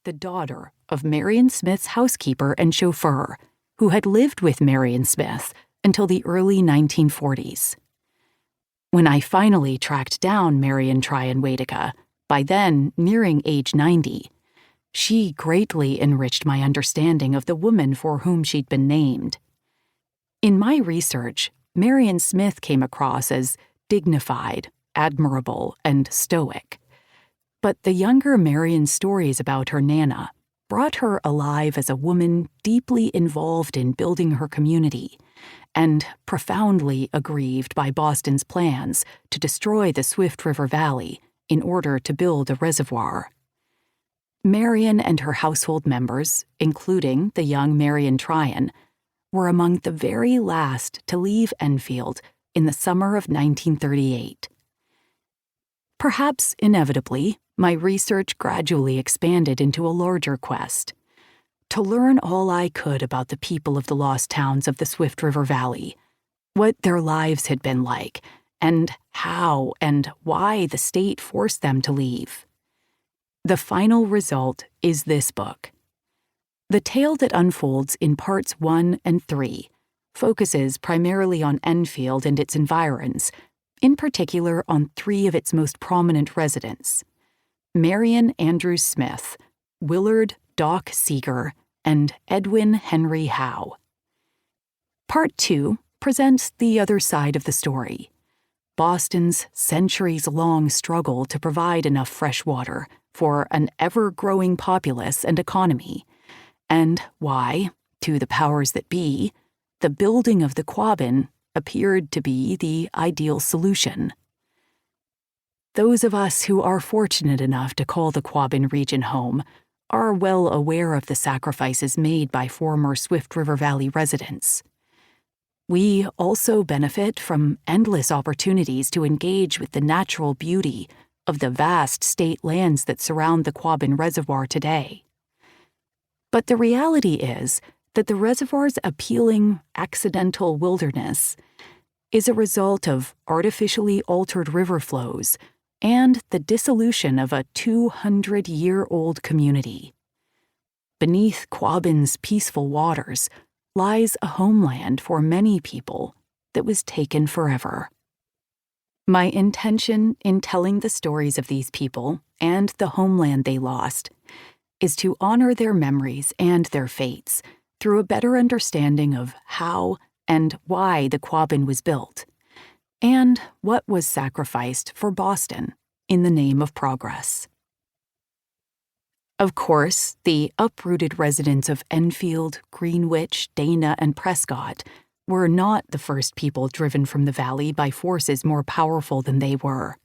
the daughter of Marion Smith's housekeeper and chauffeur, who had lived with Marion Smith until the early 1940s. When I finally tracked down Marion Tryon Waidika, by then nearing age 90, she greatly enriched my understanding of the woman for whom she'd been named. In my research, Marion Smith came across as dignified, admirable, and stoic. But the younger Marion's stories about her Nana brought her alive as a woman deeply involved in building her community and profoundly aggrieved by Boston's plans to destroy the Swift River Valley in order to build a reservoir. Marion and her household members, including the young Marion Tryon, were among the very last to leave Enfield in the summer of 1938. Perhaps inevitably, my research gradually expanded into a larger quest to learn all I could about the people of the lost towns of the Swift River Valley, what their lives had been like, and how and why the state forced them to leave. The final result is this book. The tale that unfolds in parts 1 and 3 focuses primarily on Enfield and its environs, in particular on 3 of its most prominent residents: Marion Andrews Smith, Willard Doc Segur, and Edwin Henry Howe. Part 2 presents the other side of the story: Boston's centuries-long struggle to provide enough fresh water for an ever-growing populace and economy, and why, to the powers that be, the building of the Quabbin appeared to be the ideal solution. Those of us who are fortunate enough to call the Quabbin region home are well aware of the sacrifices made by former Swift River Valley residents. We also benefit from endless opportunities to engage with the natural beauty of the vast state lands that surround the Quabbin Reservoir today. But the reality is that the reservoir's appealing accidental wilderness is a result of artificially altered river flows and the dissolution of a 200-year-old community. Beneath Quabbin's peaceful waters lies a homeland for many people that was taken forever. My intention in telling the stories of these people and the homeland they lost is to honor their memories and their fates through a better understanding of how and why the Quabbin was built, and what was sacrificed for Boston in the name of progress. Of course, the uprooted residents of Enfield, Greenwich, Dana, and Prescott were not the first people driven from the valley by forces more powerful than they were.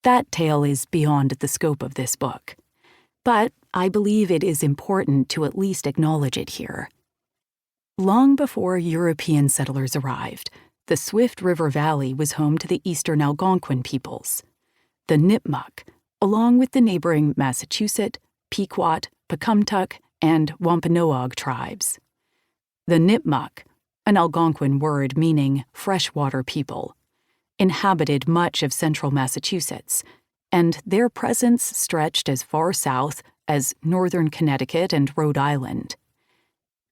That tale is beyond the scope of this book, but I believe it is important to at least acknowledge it here. Long before European settlers arrived, the Swift River Valley was home to the eastern Algonquin peoples. The Nipmuc, along with the neighboring Massachusetts, Pequot, Pecumtuck, and Wampanoag tribes. The Nipmuc, an Algonquin word meaning freshwater people, inhabited much of central Massachusetts, and their presence stretched as far south as northern Connecticut and Rhode Island.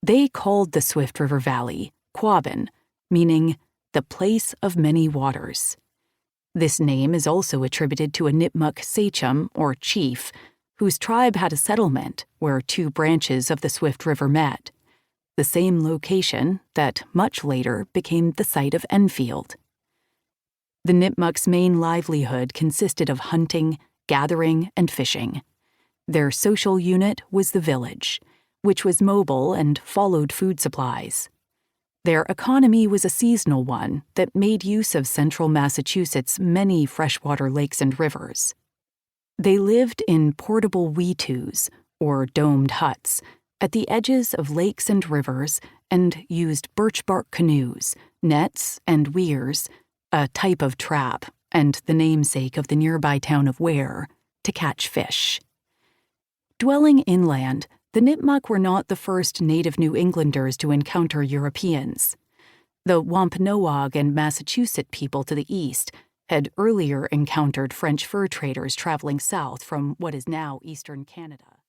They called the Swift River Valley Quabbin, meaning the place of many waters. This name is also attributed to a Nipmuc sachem, or chief, whose tribe had a settlement where 2 branches of the Swift River met, the same location that much later became the site of Enfield. The Nipmuc's main livelihood consisted of hunting, gathering, and fishing. Their social unit was the village, which was mobile and followed food supplies. Their economy was a seasonal one that made use of central Massachusetts' many freshwater lakes and rivers. They lived in portable weetus, or domed huts, at the edges of lakes and rivers and used birch bark canoes, nets, and weirs, a type of trap and the namesake of the nearby town of Ware, to catch fish. Dwelling inland, the Nipmuc were not the first native New Englanders to encounter Europeans. The Wampanoag and Massachusetts people to the east had earlier encountered French fur traders traveling south from what is now eastern Canada.